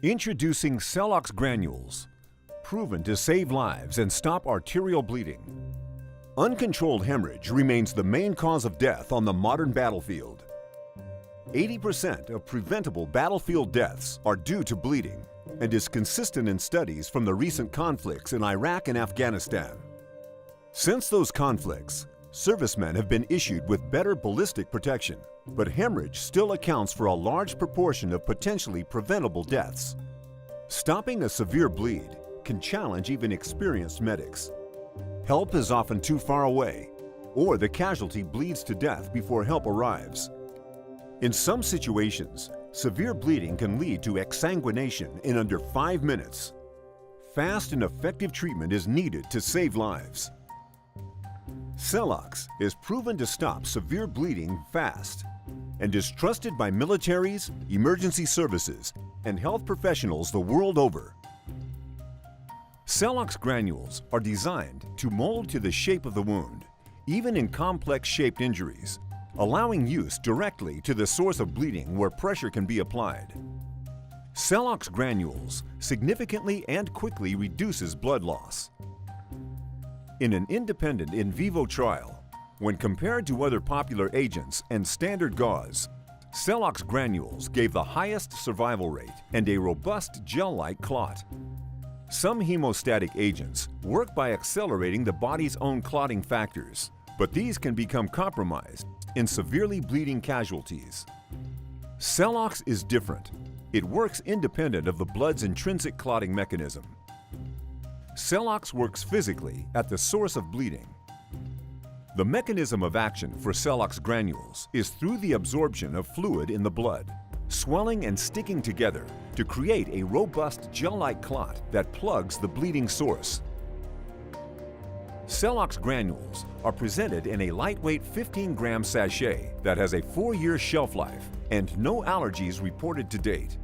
Introducing Celox Granules, proven to save lives and stop arterial bleeding. Uncontrolled hemorrhage remains the main cause of death on the modern battlefield. 80% of preventable battlefield deaths are due to bleeding and is consistent in studies from the recent conflicts in Iraq and Afghanistan. Since those conflicts, servicemen have been issued with better ballistic protection, but hemorrhage still accounts for a large proportion of potentially preventable deaths. Stopping a severe bleed can challenge even experienced medics. Help is often too far away, or the casualty bleeds to death before help arrives. In some situations, severe bleeding can lead to exsanguination in under 5 minutes. Fast and effective treatment is needed to save lives. Celox is proven to stop severe bleeding fast and is trusted by militaries, emergency services, and health professionals the world over. Celox granules are designed to mold to the shape of the wound, even in complex shaped injuries, allowing use directly to the source of bleeding where pressure can be applied. Celox granules significantly and quickly reduces blood loss. In an independent in vivo trial, when compared to other popular agents and standard gauze, Celox granules gave the highest survival rate and a robust gel-like clot. Some hemostatic agents work by accelerating the body's own clotting factors, but these can become compromised in severely bleeding casualties. Celox is different. It works independent of the blood's intrinsic clotting mechanism. Celox works physically at the source of bleeding. The mechanism of action for Celox granules is through the absorption of fluid in the blood, swelling and sticking together to create a robust gel-like clot that plugs the bleeding source. Celox granules are presented in a lightweight 15-gram sachet that has a 4-year shelf life and no allergies reported to date.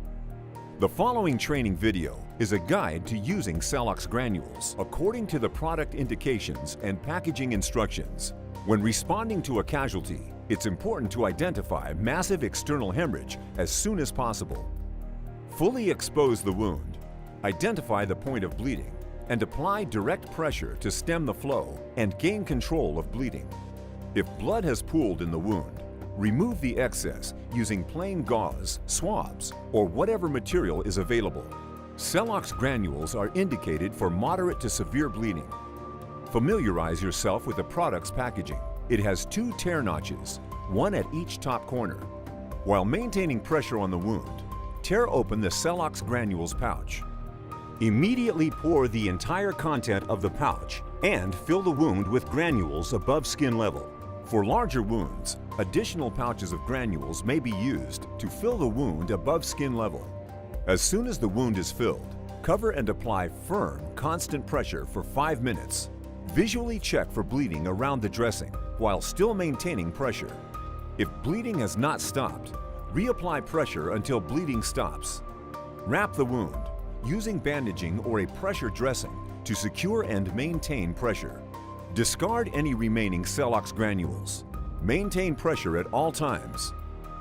The following training video is a guide to using Celox granules according to the product indications and packaging instructions. When responding to a casualty, it's important to identify massive external hemorrhage as soon as possible. Fully expose the wound, identify the point of bleeding, and apply direct pressure to stem the flow and gain control of bleeding. If blood has pooled in the wound, remove the excess using plain gauze, swabs, or whatever material is available. Celox granules are indicated for moderate to severe bleeding. Familiarize yourself with the product's packaging. It has 2 tear notches, one at each top corner. While maintaining pressure on the wound, tear open the Celox granules pouch. Immediately pour the entire content of the pouch and fill the wound with granules above skin level. For larger wounds, additional pouches of granules may be used to fill the wound above skin level. As soon as the wound is filled, cover and apply firm, constant pressure for 5 minutes. Visually check for bleeding around the dressing while still maintaining pressure. If bleeding has not stopped, reapply pressure until bleeding stops. Wrap the wound, using bandaging or a pressure dressing to secure and maintain pressure. Discard any remaining Celox granules. Maintain pressure at all times.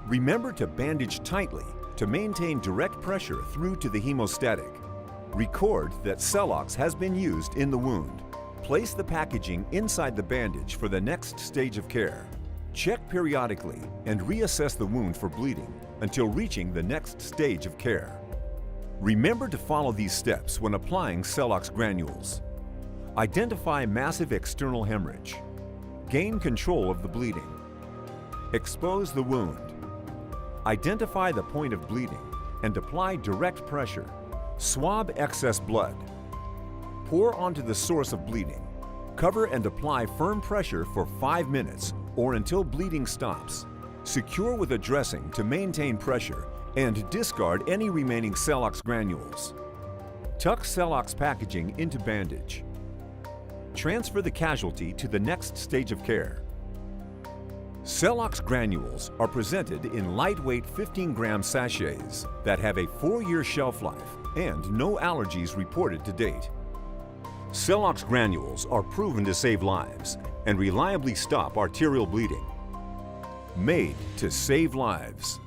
Remember to bandage tightly to maintain direct pressure through to the hemostatic. Record that Celox has been used in the wound. Place the packaging inside the bandage for the next stage of care. Check periodically and reassess the wound for bleeding until reaching the next stage of care. Remember to follow these steps when applying Celox granules. Identify massive external hemorrhage. Gain control of the bleeding. Expose the wound. Identify the point of bleeding and apply direct pressure. Swab excess blood. Pour onto the source of bleeding. Cover and apply firm pressure for 5 minutes or until bleeding stops. Secure with a dressing to maintain pressure and discard any remaining Celox granules. Tuck Celox packaging into bandage. Transfer the casualty to the next stage of care. Celox granules are presented in lightweight 15-gram sachets that have a 4-year shelf life and no allergies reported to date. Celox granules are proven to save lives and reliably stop arterial bleeding. Made to save lives.